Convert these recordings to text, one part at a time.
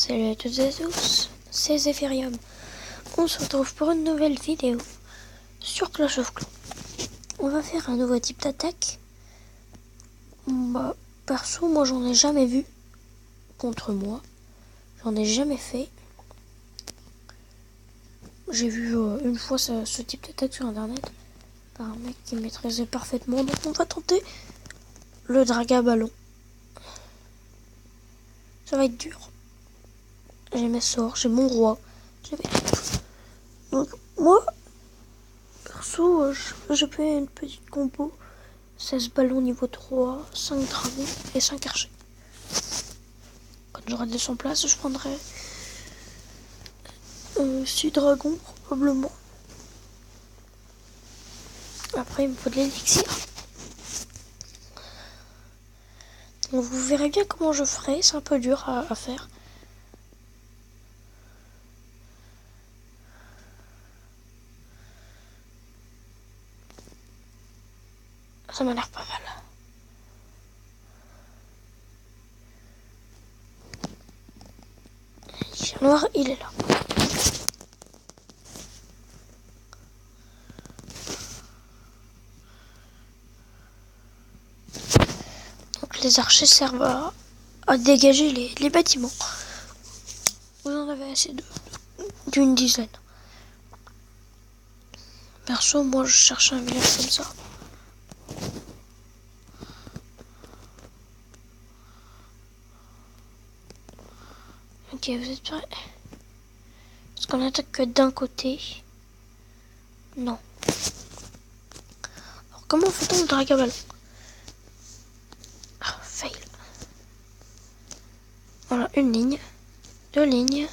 Salut à toutes et à tous, c'est Zephyrium. On se retrouve pour une nouvelle vidéo sur Clash of Clans. On va faire un nouveau type d'attaque. Perso, moi j'en ai jamais vu contre moi. J'en ai jamais fait. J'ai vu une fois ce type d'attaque sur internet par un mec qui maîtrisait parfaitement. Donc on va tenter le draga ballon. Ça va être dur. J'ai mes sorts, j'ai mon roi. Donc moi, perso, je fais une petite combo. 16 ballons niveau 3, 5 dragons et 5 archers. Quand j'aurai 200 places, je prendrai 6 dragons probablement. Après, il me faut de l'élixir. Donc, vous verrez bien comment je ferai. C'est un peu dur à faire. Ça m'a l'air pas mal. L'élixir noir, il est là. Donc les archers servent à dégager les bâtiments. Vous en avez assez d'une dizaine. Perso, moi je cherche un village comme ça. Ok, vous êtes prêts? Est-ce qu'on attaque que d'un côté? Non. Alors comment fait-on le draga ballon? Ah, fail. Voilà, une ligne, deux lignes,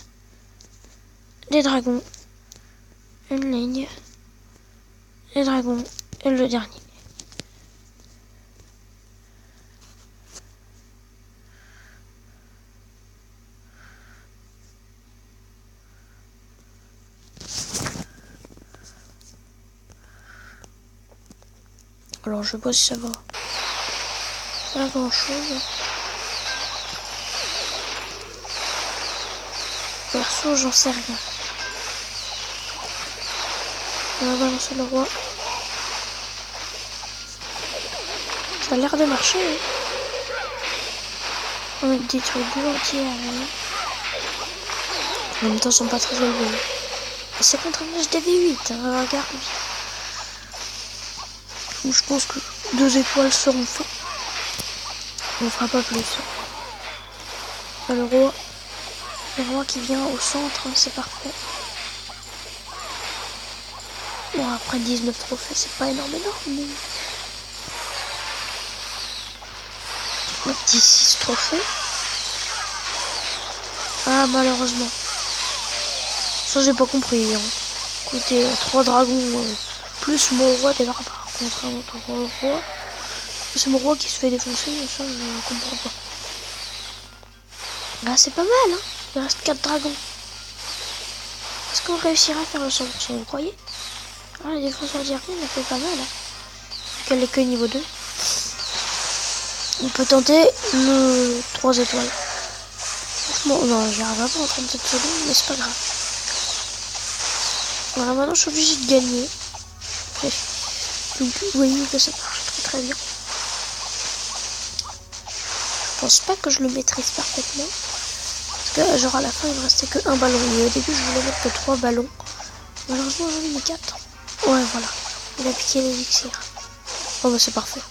des dragons, une ligne, des dragons et le dernier. Alors je sais pas si ça va. Pas grand chose. Perso, j'en sais rien. On va balancer le roi. Ça a l'air de marcher. Hein. On détruit deux entiers aériens. En même temps, ils sont pas très élevés. Et c'est contre un HDV8. Hein. Regarde. Donc, je pense que 2 étoiles seront faites. On fera pas plus. Le roi qui vient au centre, hein, c'est parfait. Bon, après 19 trophées, c'est pas énorme, mais... Un petit 6 trophées. Ah, malheureusement. Ça, j'ai pas compris. Hein. Écoutez, 3 dragons plus mon roi des barbares contre un autre roi. C'est mon roi qui se fait défoncer, ça, je comprends pas. Ah, c'est pas mal, hein. Il reste 4 dragons. Est-ce qu'on réussira à faire le 100%, vous croyez? Ah, la défense aérienne, elle fait pas mal. Hein. Qu'elle est que niveau 2. On peut tenter le 3 étoiles. Franchement, non, j'y arriverai pas en 37 secondes, mais c'est pas grave. Voilà, maintenant je suis obligé de gagner. Donc, vous voyez que ça marche très très bien. Je pense pas que je le maîtrise parfaitement. Parce que genre à la fin, il me restait que un ballon. Et au début, je voulais mettre que 3 ballons. Malheureusement, j'en ai mis 4. Ouais, voilà. Il a piqué l'élixir. Oh, bah c'est parfait.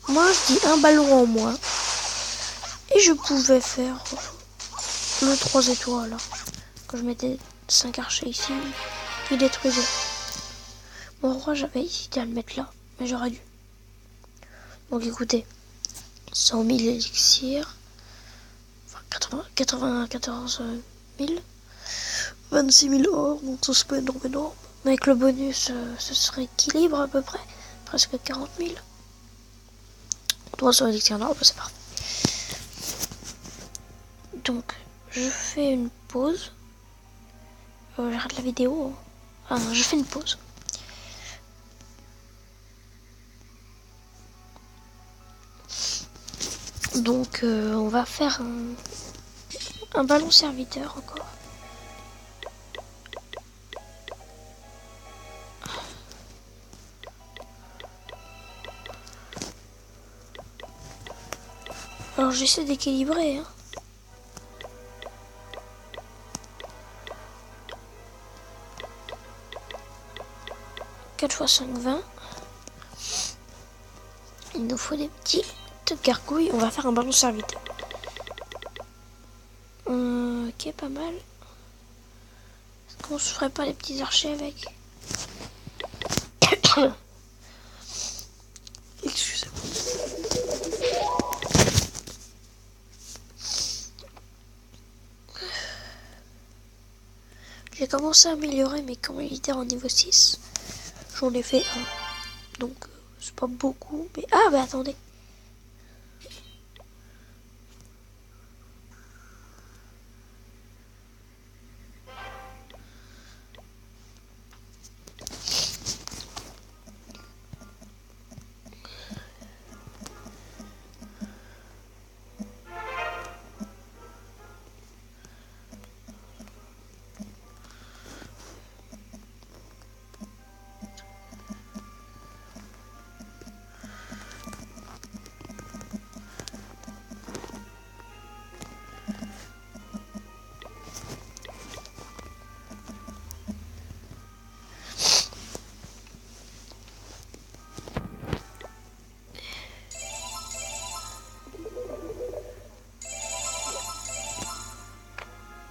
Moi, je dis un ballon en moins. Et je pouvais faire le 3 étoiles. Quand je mettais 5 archers ici, qui détruisaient. Mon roi, j'avais hésité à le mettre là. Mais j'aurais dû. Donc écoutez. 100 000 élixirs. Enfin, 94 000. 26 000 or. Donc ça, c'est pas énorme. Avec le bonus, ce serait équilibre à peu près. Presque 40 000. 300 élixirs d'or, bah, c'est parfait. Donc, je fais une pause. J'arrête la vidéo. Ah non, je fais une pause. Donc on va faire un ballon serviteur encore. Alors j'essaie d'équilibrer. Hein. 4 x 5, 20. Il nous faut des petites gargouilles. On va faire un ballon serviteur. Ok, pas mal. Est-ce qu'on se ferait pas les petits archers avec? Excusez-moi. J'ai commencé à améliorer mes camps militaires en niveau 6. J'en ai fait un. Donc, c'est pas beaucoup. Mais... Ah, bah attendez.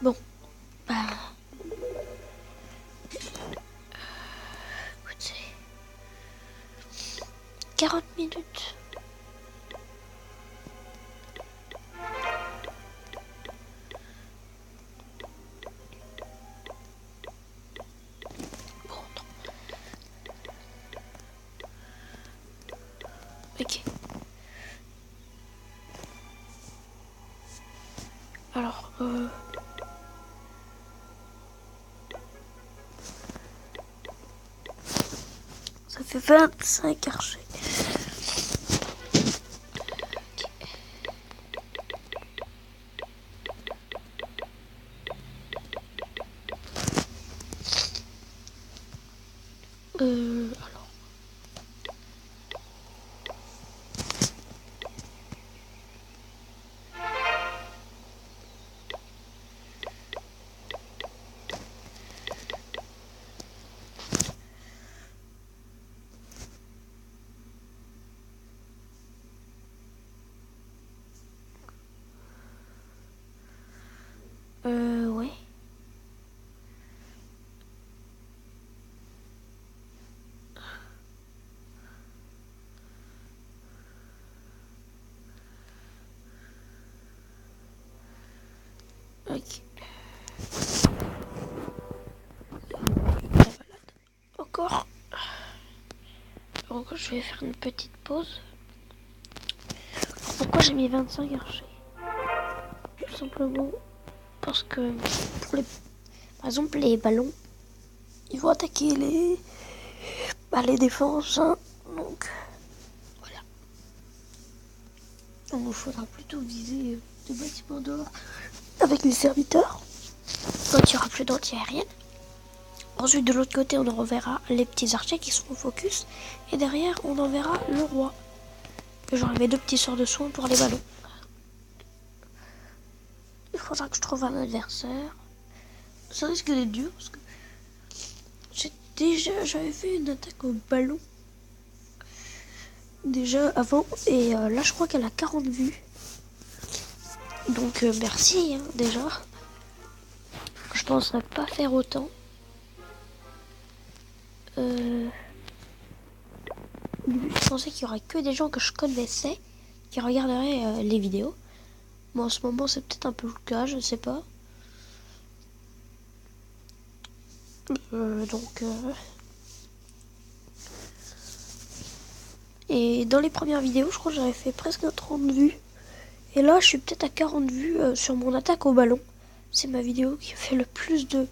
Bon, bah... écoutez... 40 minutes. Bon, non. Ok. Alors, ça fait 25 archers. Alors. Ouais. Ok. Encore. Donc je vais faire une petite pause. Alors, pourquoi j'ai mis 25 archers? Tout simplement parce que pour les... par exemple les ballons, ils vont attaquer les défenses. Hein. Donc voilà. Donc il faudra plutôt viser des bâtiments dehors avec les serviteurs quand il n'y aura plus d'anti-aérienne. Ensuite de l'autre côté on enverra les petits archers qui sont au focus et derrière on enverra le roi. J'aurai mes 2 petits sorts de soins pour les ballons. Il faudra que je trouve un adversaire. Ça risque d'être dur parce que j'avais fait une attaque au ballon déjà avant et là je crois qu'elle a 40 vues. Donc merci hein, déjà. Je penserais pas faire autant. Je pensais qu'il y aurait que des gens que je connaissais qui regarderaient les vidéos. Bon, en ce moment c'est peut-être un peu le cas, je sais pas. Et dans les premières vidéos, je crois que j'avais fait presque 30 vues. Et là, je suis peut-être à 40 vues sur mon attaque au ballon. C'est ma vidéo qui fait le plus de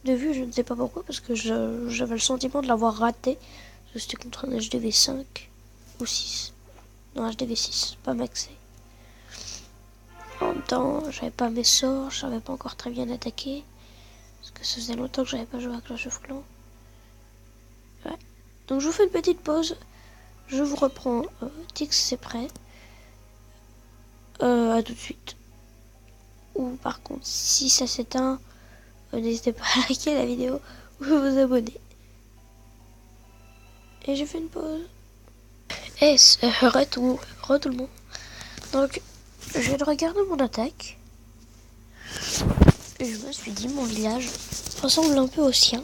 vues, je ne sais pas pourquoi, parce que j'avais le sentiment de l'avoir raté. C'était contre un HDV 5 ou 6. Non, HDV 6, pas maxé. En même temps, j'avais pas mes sorts, je savais pas encore très bien attaquer. Parce que ça faisait longtemps que j'avais pas joué à Clash of Clans. Ouais. Donc je vous fais une petite pause. Je vous reprends dès que c'est prêt. À tout de suite. Ou par contre, si ça s'éteint, n'hésitez pas à liker la vidéo ou à vous abonner. Et j'ai fait une pause. Et tout le monde. Donc, je viens de regarder mon attaque. Et je me suis dit, mon village ressemble un peu au sien.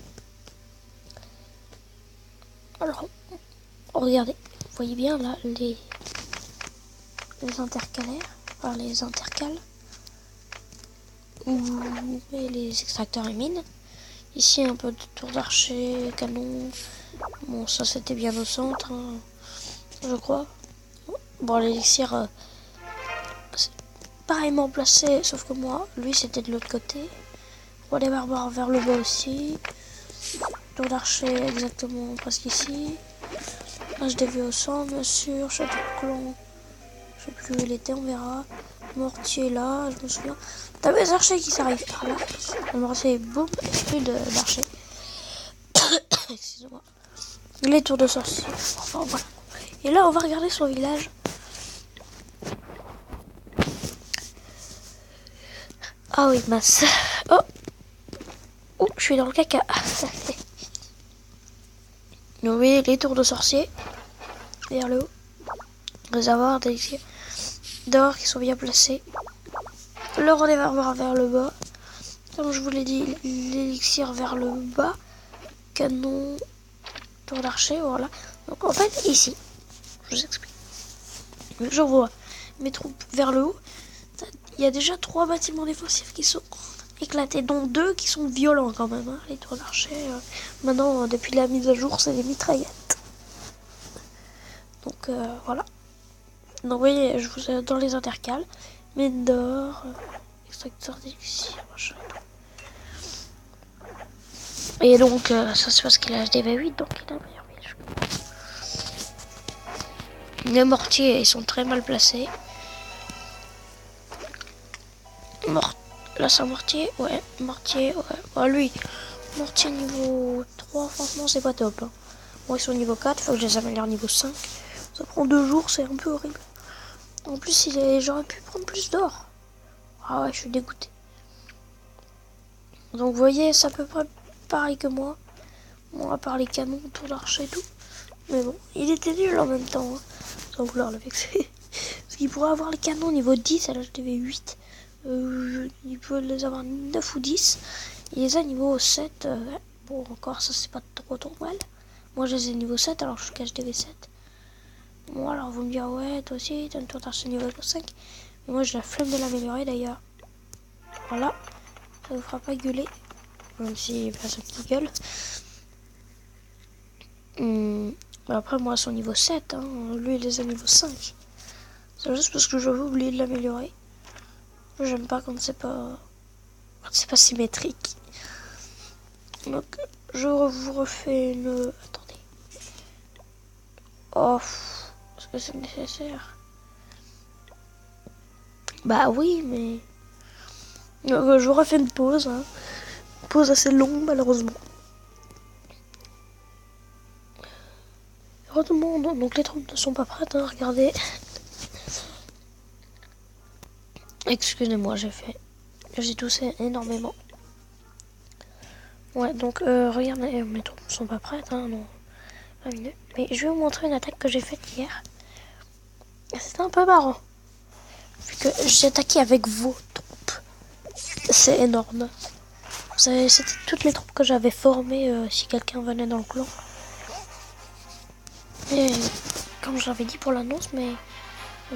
Alors, regardez, vous voyez bien là les intercalaires, enfin les intercales, ou les extracteurs et mines. Ici un peu de tour d'archer, canon. Bon, ça c'était bien au centre, hein, je crois. Bon, l'élixir, c'est pareillement placé, sauf que moi, lui c'était de l'autre côté. Roi des barbares vers le bas aussi. Tour d'archer exactement presque ici. HDV au centre, bien sûr. Château de clan, je sais plus où il était, on verra. Mortier là, je me souviens. T'as des archers qui s'arrivent par là. Le mortier, boum, plus d'archers. Excusez-moi. Les tours de sorcier. Enfin voilà. Et là, on va regarder son village. Ah oui, mince. Oh, oh, je suis dans le caca. Donc, oui, les tours de sorcier. Vers le haut. Réservoir d'élixir d'or qui sont bien placés. Le roi des barbares vers le bas. Comme je vous l'ai dit, l'élixir vers le bas. Canon, tour d'archer, voilà. Donc en fait, ici, je vous explique. J'envoie mes troupes vers le haut. Il y a déjà 3 bâtiments défensifs qui sont éclatés, dont 2 qui sont violents quand même. Hein. Les tours d'archer, maintenant, depuis la mise à jour, c'est des mitraillettes. Donc voilà. Donc vous voyez, je vous ai dans les intercales. Mine d'or, extracteur d'élixir, machin et tout. Et donc, ça c'est parce qu'il a HDV8, donc il a un meilleur village. Les mortiers, ils sont très mal placés. Là, c'est un mortier, ouais. Mortier, ouais. Ah, lui, mortier niveau 3, franchement, c'est pas top. Hein. Bon, ils sont niveau 4, il faut que je les améliore niveau 5. Ça prend 2 jours, c'est un peu horrible. En plus, j'aurais pu prendre plus d'or. Ah ouais, je suis dégoûté. Donc, vous voyez, c'est à peu près pareil que moi. Bon, à part les canons, tour d'archer et tout. Mais bon, il était nul en même temps. Hein, sans vouloir le vexer. Parce qu'il pourrait avoir les canons niveau 10 à l'HDV 8. Il peut les avoir 9 ou 10. Il les a niveau 7. Bon, encore, ça c'est pas trop mal. Moi, je les ai niveau 7 alors que je cache HDV 7. Bon, alors vous me direz, ouais, toi aussi, t'as une tour d'archer niveau 5. Mais moi, j'ai la flemme de l'améliorer d'ailleurs. Voilà. Ça vous fera pas gueuler. Même si il passe un petit gueule. Après, moi, son niveau 7. Hein, lui, il les a niveau 5. C'est juste parce que j'avais oublié de l'améliorer. J'aime pas quand c'est pas symétrique. Donc je vous refais une. Attendez. Oh, est-ce que c'est nécessaire? Bah oui, mais je vous refais une pause. Hein. Une pause assez longue malheureusement. Heureusement, donc les troupes ne sont pas prêtes. Hein, regardez. Excusez-moi, j'ai toussé énormément. Ouais, donc regardez, mes troupes ne sont pas prêtes, hein, non. Mais je vais vous montrer une attaque que j'ai faite hier. C'était un peu marrant. Vu que j'ai attaqué avec vos troupes. C'est énorme. Vous savez, c'était toutes les troupes que j'avais formées si quelqu'un venait dans le clan. Et comme je l'avais dit pour l'annonce, mais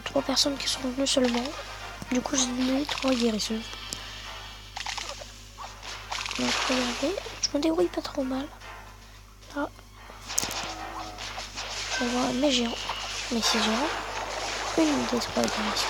3 personnes qui sont venues seulement. Du coup, j'ai mis 3 guérisseuses. Donc regardez, je me débrouille pas trop mal. Là, on voit mes géants, mes 6 géants, une des 3 guérisseuses.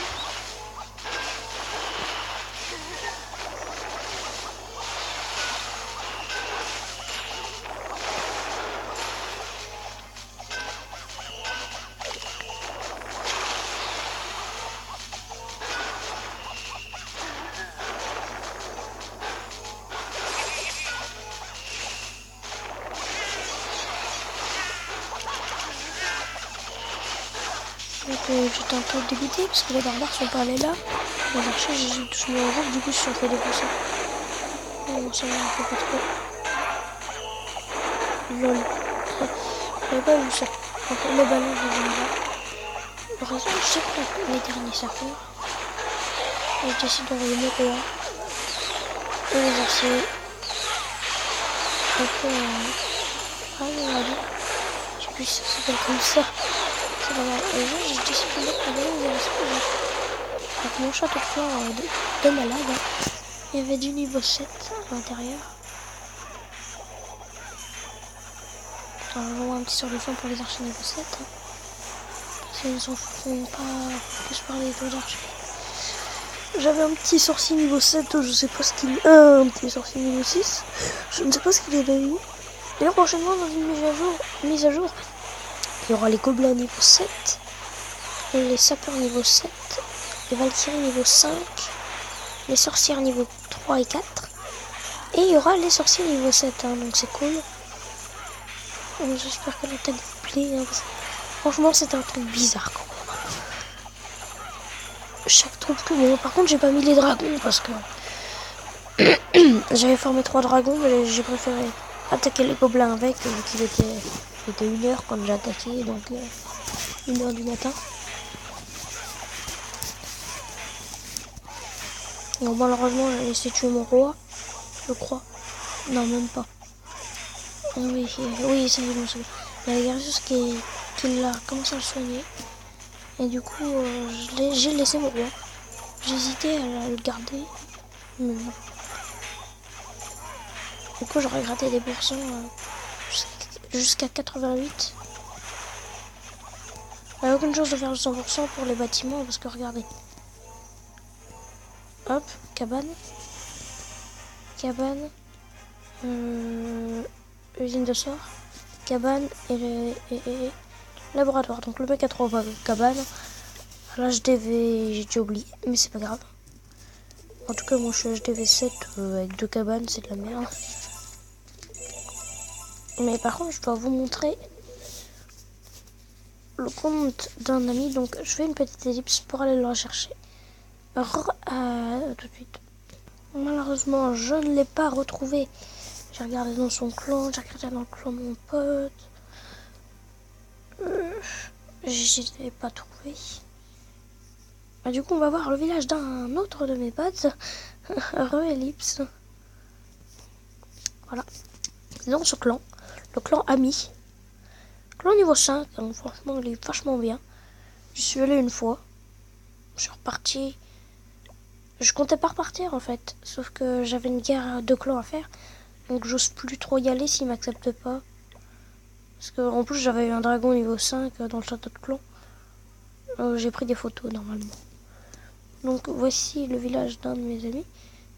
Donc j'étais un peu dégoûté parce que les barbares sont pas allés là. Les archers, j'ai tous mis en groupe, du coup ils se sont fait défoncer. Bon, ça va, on fait pas trop. Lol. J'avais pas vu ça. Donc les ballons, je les vois. Heureusement, je sais que les derniers serveurs. Et je décide d'envoyer mes rois. Et les archers. Donc, ah, on va dire. Je sais plus si ça s'appelle comme ça. C'est pas grave. Et là, j'ai décidé de mettre les ballons aux archers. Avec mon château de fleurs de malade. Hein. Il y avait du niveau 7 à l'intérieur. J'envoie un petit sort pour les archers niveau 7. Hein. Ils ne s'en font pas plus parler aux archers. J'avais un petit sorcier niveau 7, je sais pas ce qu'il est. Un petit sorcier niveau 6. Je ne sais pas ce qu'il est devenu. D'ailleurs, prochainement, dans une mise à jour, il y aura les gobelins niveau 7, les sapeurs niveau 7, les valkyries niveau 5, les sorcières niveau 3 et 4. Et il y aura les sorciers niveau 7, hein, donc c'est cool. J'espère que la tête vous plaît. Hein, franchement, c'était un truc bizarre quand même. Chaque troupe que bon. Par contre, j'ai pas mis les dragons parce que j'avais formé 3 dragons, mais j'ai préféré attaquer les gobelins avec, vu qu'il était 1h quand j'ai attaqué, donc 1h du matin. Bon, malheureusement, j'ai laissé tuer mon roi, je crois. Non, même pas. Oui, ça y est, bon, il y a Garus qui l'a commencé à le soigner. Et du coup, j'ai laissé mon roi. J'hésitais à le garder, mais bon. Du coup, j'aurais gratté des pourcents jusqu'à 88. Il n'y a aucune chance de faire le 100% pour les bâtiments parce que regardez. Hop, cabane. Cabane. Usine de sort. Cabane et laboratoire. Donc le mec a 3 cabanes. Là, j'ai déjà oublié, mais c'est pas grave. En tout cas, moi je suis HDV 7 avec 2 cabanes, c'est de la merde. Mais par contre, je dois vous montrer le compte d'un ami. Donc, je fais une petite ellipse pour aller le rechercher. Tout de suite. Malheureusement, je ne l'ai pas retrouvé. J'ai regardé dans son clan, j'ai regardé dans le clan de mon pote. Je ne l'ai pas trouvé. Du coup, on va voir le village d'un autre de mes potes. Re-ellipse. Voilà. Dans ce clan. Le clan Ami. Clan niveau 5, donc franchement il est vachement bien. Je suis allé une fois. Je suis reparti. Je comptais pas repartir en fait. Sauf que j'avais une guerre de clans à faire. Donc j'ose plus trop y aller s'ils m'acceptent pas. Parce que en plus j'avais eu un dragon niveau 5 dans le château de clan. J'ai pris des photos normalement. Donc voici le village d'un de mes amis.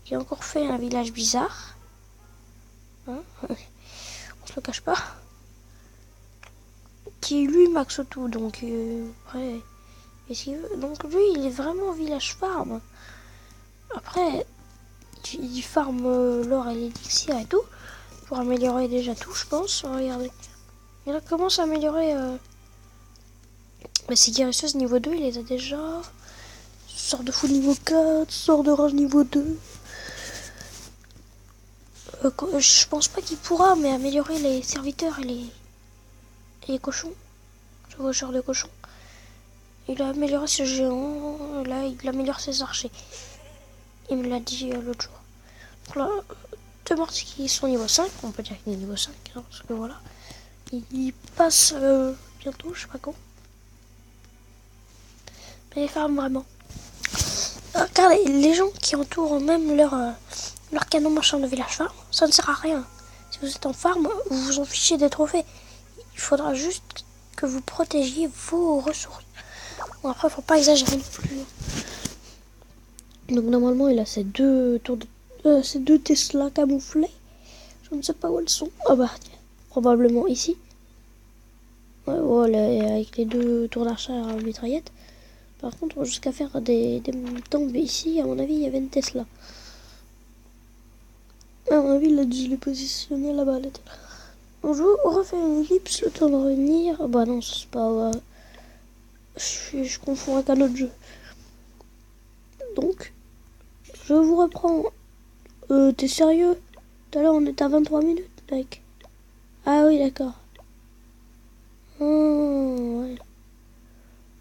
Qui a encore fait un village bizarre. Hein, on se le cache pas. Qui lui max tout, donc après, donc lui il est vraiment village farm. Après, il farm l'or et l'élixir et tout, pour améliorer déjà tout, je pense. Regardez, il commence à améliorer ses guérisseuses niveau 2, il les a déjà. Sort de fou niveau 4, sort de rage niveau 2. Je pense pas qu'il pourra, mais améliorer les serviteurs et les cochons, chevaucheurs de cochons. Il a amélioré ce géant, là il améliore ses archers. Il me l'a dit l'autre jour. Donc là, 2 morts qui sont niveau 5, on peut dire qu'il est niveau 5, hein, parce que voilà. Il passe bientôt, je sais pas quand. Mais il farme vraiment. Regardez, les gens qui entourent même leur canon machin de village farm, ça ne sert à rien. Si vous êtes en farm, vous vous en fichez des trophées. Il faudra juste que vous protégiez vos ressources. Bon, après, faut pas exagérer non plus. Donc normalement, il a ces deux Tesla camouflés. Je ne sais pas où elles sont. Ah bah, tiens, probablement ici. Ouais, voilà, avec les 2 tours d'archer à mitraillette. Par contre, jusqu'à faire des tombes ici, à mon avis, il y avait une Tesla. À mon avis, il a dû les positionner là-bas. On refait une ellipse, le temps de revenir. Ah bah non, c'est pas... Je confonds avec un autre jeu. Donc, je vous reprends. T'es sérieux? Tout à l'heure, on était à 23 minutes, mec. Ah oui, d'accord. Ouais.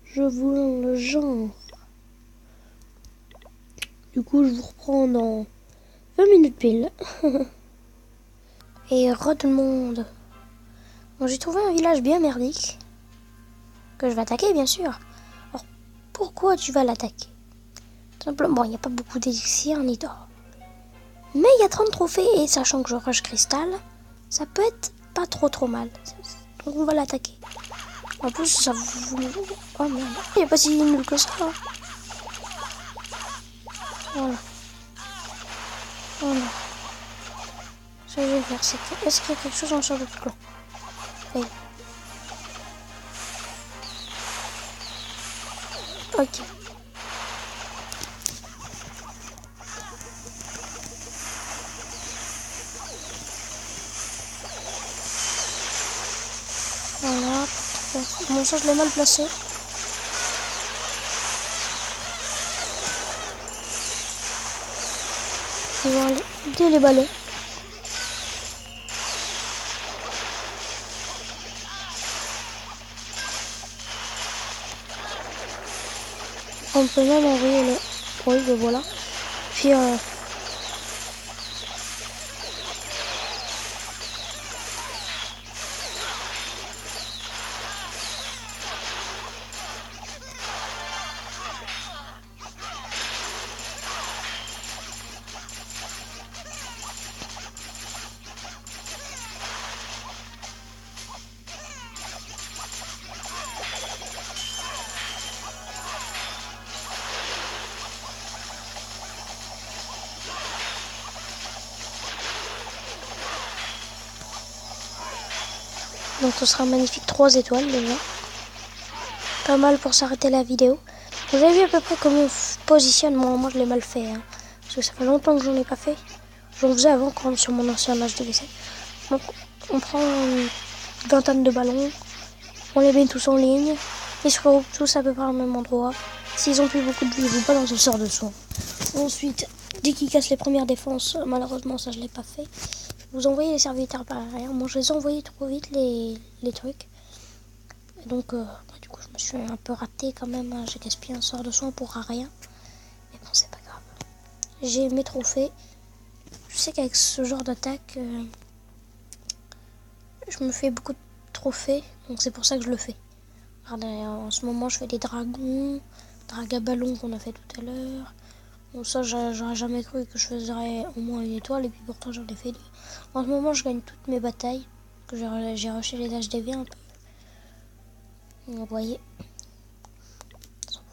Je voulais le genre. Du coup, je vous reprends dans 20 minutes pile. Et tout le monde. Bon, j'ai trouvé un village bien merdique. Que je vais attaquer, bien sûr. Alors, pourquoi tu vas l'attaquer? Simplement, bon, il n'y a pas beaucoup d'élixir ni d'or. Mais il y a 30 trophées et sachant que je rush cristal, ça peut être pas trop mal. Donc on va l'attaquer. En plus, ça vous... Oh merde. Il n'y a pas si nul que ça. Voilà. Voilà. Ce que je vais faire, c'est que... Est-ce qu'il y a quelque chose en dessous de clan? Oui. Ok. Voilà. Bon, ça, je l'ai mal placé. Ils vont aller dès les balais. On peut même envoyer le... Oui, ben voilà. Puis, donc ce sera magnifique 3 étoiles déjà. Pas mal pour s'arrêter la vidéo. Vous avez vu à peu près comment on positionne. Moi je l'ai mal fait. Hein, parce que ça fait longtemps que j'en ai pas fait. J'en faisais avant quand même sur mon ancien âge de lycée. Donc on prend une vingtaine de ballons. On les met tous en ligne. Ils se regroupent tous à peu près au même endroit. S'ils ont plus beaucoup de vie, ils vont pas dans un sort de soin. Ensuite, dès qu'ils cassent les premières défenses, malheureusement ça je l'ai pas fait. Vous envoyez les serviteurs par derrière. Moi je les ai envoyés trop vite les trucs. Et donc du coup je me suis un peu raté quand même. Hein. J'ai gaspillé un sort de soin pour rien. Mais bon c'est pas grave. J'ai mes trophées. Je sais qu'avec ce genre d'attaque, je me fais beaucoup de trophées. Donc c'est pour ça que je le fais. Regardez, en ce moment je fais des dragons. Drague à ballon qu'on a fait tout à l'heure. Bon ça j'aurais jamais cru que je faisais au moins une étoile. Et puis pourtant j'en ai fait deux. En ce moment je gagne toutes mes batailles. Que j'ai rushé les HDV un peu. Vous voyez.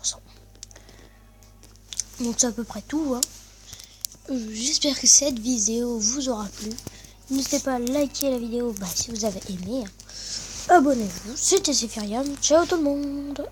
100%. Donc c'est à peu près tout. Hein. J'espère que cette vidéo vous aura plu. N'hésitez pas à liker la vidéo si vous avez aimé. Abonnez-vous. C'était Zephirium. Ciao tout le monde.